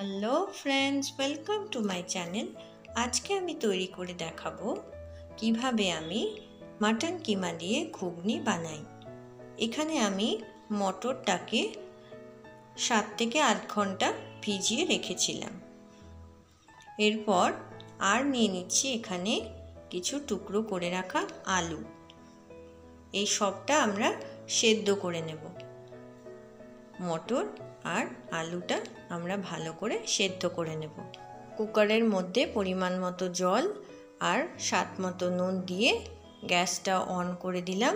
Hello friends, welcome to my channel. আজকে আমি তৈরি করে দেখাবো কিভাবে আমি মাটন কিমা দিয়ে ঘুগনি বানাই। এখানে আমি মটরটাকে 7 থেকে 8 ঘন্টা ভিজিয়ে রেখেছিলাম। এরপর নিয়ে নিচ্ছি এখানে কিছু টুকরো করে রাখা আলু। এই সবটা আমরা সেদ্ধ করে নেব। মটর আর আলুটা আমরা ভালো করে সেদ্ধ করে নেব। কুকারের মধ্যে পরিমাণ মতো জল আর স্বাদ মতো নুন দিয়ে গ্যাসটা অন করে দিলাম।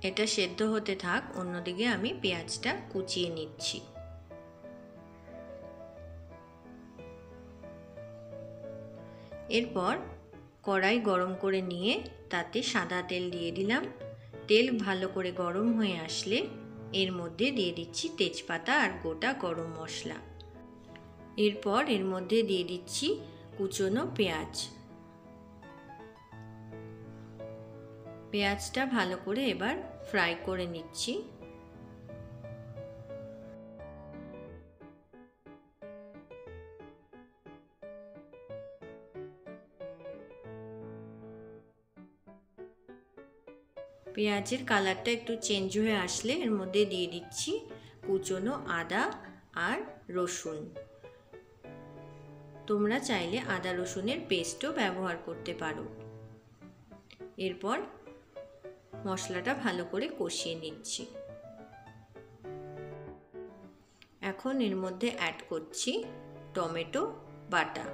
এটা সেদ্ধ হতে থাক, অন্যদিকে আমি পেঁয়াজটা কুচিয়ে নিচ্ছি। এরপর কড়াই গরম করে নিয়ে তাতে সাদা তেল দিয়ে দিলাম। তেল ভালো করে গরম হয়ে আসলে এর মধ্যে দিয়ে দিচ্ছি তেজপাতা আর গোটা গরম মশলা। এরপর এর মধ্যে দিয়ে দিচ্ছি কুচনো পেঁয়াজ। পেঁয়াজটা ভালো করে এবার ফ্রাই করে নিচ্ছি। পেঁয়াজের কালারটা একটু চেঞ্জ হয়ে আসলে এর মধ্যে দিয়ে দিচ্ছি কুচনো আদা আর রসুন। তোমরা চাইলে আদা রসুনের পেস্টও ব্যবহার করতে পারো। এরপর মশলাটা ভালো করে কষিয়ে নিচ্ছি। এখন এর মধ্যে অ্যাড করছি টমেটো বাটা।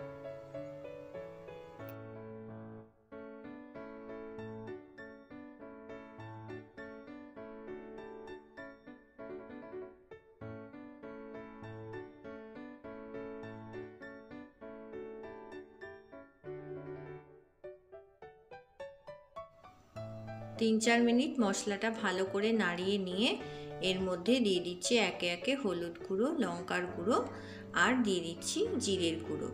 3-4 মিনিট মশলাটা ভালো করে নাড়িয়ে নিয়ে এর মধ্যে দিয়ে দিচ্ছি একে একে হলুদ গুঁড়ো, লঙ্কার গুঁড়ো আর দিয়ে দিচ্ছি জিরের গুঁড়ো।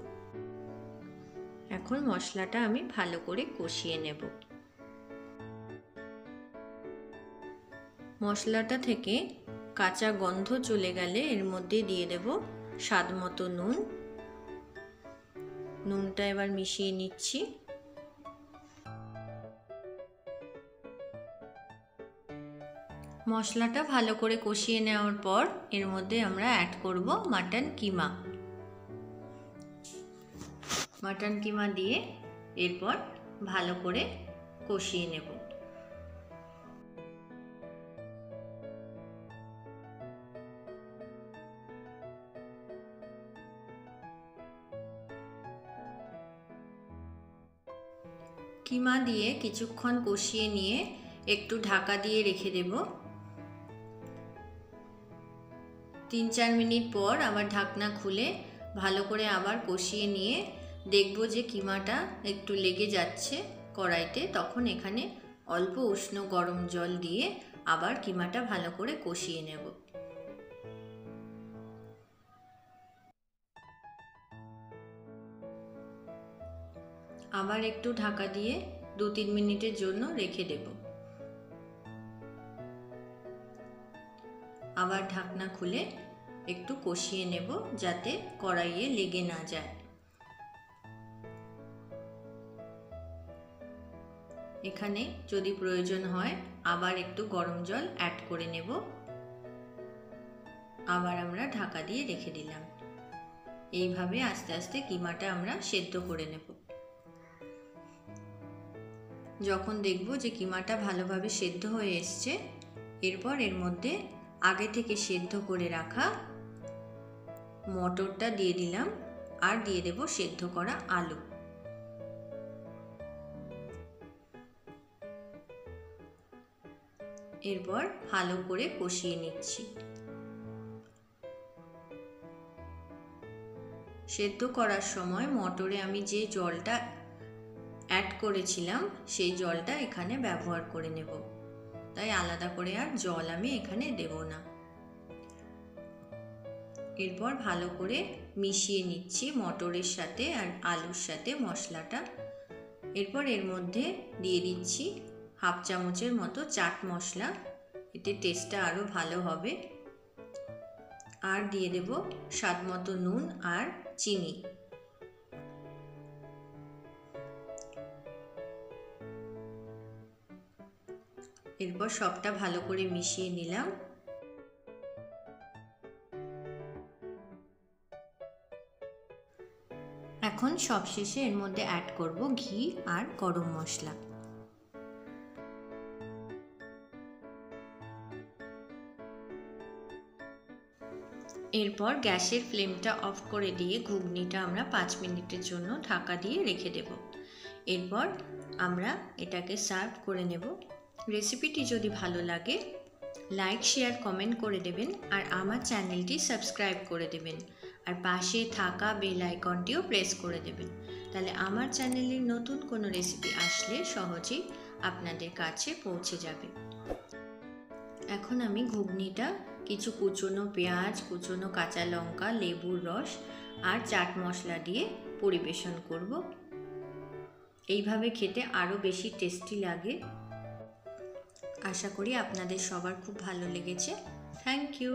এখন মশলাটা আমি ভালো করে কষিয়ে নেব। মশলাটা থেকে কাঁচা গন্ধ চলে গেলে এর মধ্যে দিয়ে দেব স্বাদ মতো নুন। নুনটা এবার মিশিয়ে নিচ্ছি। মশলাটা ভালো করে কষিয়ে নেওয়ার পর এর মধ্যে আমরা অ্যাড করব মাটন কিমা। মাটন কিমা দিয়ে এরপর ভালো করে কষিয়ে নেব। কিমা দিয়ে কিছুক্ষণ কষিয়ে নিয়ে একটু ঢাকা দিয়ে রেখে দেব। 3-4 মিনিট পর আবার ঢাকনা খুলে ভালো করে আবার কষিয়ে নিয়ে দেখব যে কিমাটা একটু লেগে যাচ্ছে কড়াইতে, তখন এখানে অল্প উষ্ণ গরম জল দিয়ে আবার কিমাটা ভালো করে কষিয়ে নেব। আবার একটু ঢাকা দিয়ে 2-3 মিনিটের জন্য রেখে দেব। আবার ঢাকনা খুলে একটু কষিয়ে নেব যাতে কড়াইয়ে লেগে না যায়। এখানে যদি প্রয়োজন হয় আবার একটু গরম জল অ্যাড করে নেব। আবার আমরা ঢাকা দিয়ে রেখে দিলাম। এইভাবে আস্তে আস্তে কিমাটা আমরা সেদ্ধ করে নেব। যখন দেখব যে কিমাটা ভালোভাবে সেদ্ধ হয়ে এসছে, এরপর এর মধ্যে আগে থেকে সেদ্ধ করে রাখা মটরটা দিয়ে দিলাম আর দিয়ে দেব সেদ্ধ করা আলু। এরপর ভালো করে কষিয়ে নিচ্ছি। সেদ্ধ করার সময় মটরে আমি যে জলটা অ্যাড করেছিলাম সেই জলটা এখানে ব্যবহার করে নেব, তাই আলাদা করে আর জল আমি এখানে দেব না। এরপর ভালো করে মিশিয়ে নিচ্ছি মটরের সাথে আর আলুর সাথে মশলাটা। এরপর এর মধ্যে দিয়ে দিচ্ছি 1/2 চামচের মতো চাট মশলা, এতে টেস্টটা আরও ভালো হবে। আর দিয়ে দেব স্বাদ মতো নুন আর চিনি। এরপর সবটা ভালো করে মিশিয়ে নিলাম। এখন সবশেষে এর মধ্যে অ্যাড করব ঘি আর গরম মশলা। এরপর গ্যাসের ফ্লেমটা অফ করে দিয়ে ঘুগনিটা আমরা 5 মিনিটের জন্য ঢাকা দিয়ে রেখে দেব। এরপর আমরা এটাকে সার্ভ করে নেব। রেসিপিটি যদি ভালো লাগে লাইক, শেয়ার, কমেন্ট করে দেবেন আর আমার চ্যানেলটি সাবস্ক্রাইব করে দেবেন আর পাশে থাকা বেল আইকনটিও প্রেস করে দেবেন। তাহলে আমার চ্যানেলের নতুন কোনো রেসিপি আসলে সহজেই আপনাদের কাছে পৌঁছে যাবে। এখন আমি ঘুগনিটা কিছু কুচনো পেঁয়াজ, কুচনো কাঁচা লঙ্কা, লেবুর রস আর চাট মশলা দিয়ে পরিবেশন করব। এইভাবে খেতে আরও বেশি টেস্টি লাগে। আশা করি আপনাদের সবার খুব ভালো লেগেছে। Thank you.